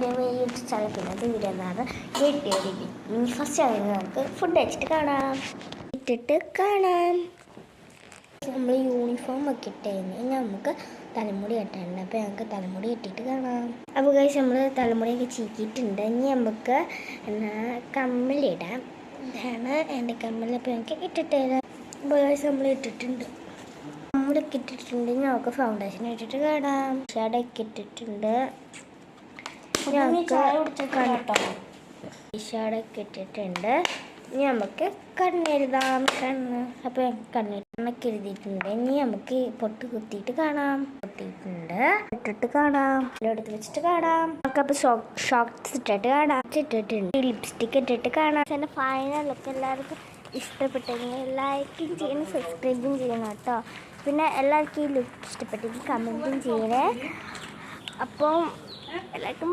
പിന്നെ ദൂരെന്നാണ് കെട്ടിയൊരു ഫസ്റ്റ് ആണെങ്കിൽ നമുക്ക് ഫുഡ് കഴിച്ചിട്ട് കാണാം നമ്മൾ യൂണിഫോം ഒക്കെ ഇട്ടുകഴിഞ്ഞ് നമുക്ക് തലമുടി കെട്ടാനുണ്ട്. അപ്പോൾ ഞങ്ങൾക്ക് തലമുടി കെട്ടിയിട്ട് കാണാം. അപ്പോൾ കഴിച്ച് നമ്മൾ തലമുടിയൊക്കെ ചീക്കിയിട്ടുണ്ട്. ഇനി നമുക്ക് കമ്മലിടാം. ഇതാണ് എൻ്റെ കമ്മൽ. അപ്പോൾ ഞങ്ങൾക്ക് ഇട്ടിട്ട് തരാം. അപ്പോൾ കഴിച്ച് നമ്മൾ ഇട്ടിട്ടുണ്ട്. കമ്മലൊക്കെ ഇട്ടിട്ടുണ്ട്. ഞങ്ങൾക്ക് ഫൗണ്ടേഷൻ ഇട്ടിട്ട് കാണാം. ഷാഡൊക്കെ ഇട്ടിട്ടുണ്ട്. ഷാഡൊക്കെ ഇട്ടിട്ടുണ്ട്. ഇനി നമുക്ക് കണ്ണെഴുതാം. അപ്പോൾ കണ്ണൊക്കെ എഴുതിയിട്ടുണ്ട്. ഇനി നമുക്ക് പൊട്ട് കുത്തിയിട്ട് കാണാം. പൊട്ടിയിട്ടുണ്ട്. ഇട്ടിട്ട് കാണാം. എടുത്ത് വെച്ചിട്ട് കാണാം. നമുക്കപ്പോൾ ഷോക്സ് ഇട്ടിട്ട് കാണാം. ഇട്ടിട്ടുണ്ട്. ലിപ്സ്റ്റിക് ഇട്ടിട്ട് കാണാം. എൻ്റെ ഫൈനലൊക്കെ എല്ലാവർക്കും ഇഷ്ടപ്പെട്ടെങ്കിൽ ലൈക്കും ചെയ്യണം, സബ്സ്ക്രൈബും ചെയ്യണം കേട്ടോ. പിന്നെ എല്ലാവർക്കും ഈ ലുക്ക് ഇഷ്ടപ്പെട്ടെങ്കിൽ കമൻറ്റും ചെയ്യണേ. അപ്പം എല്ലാവർക്കും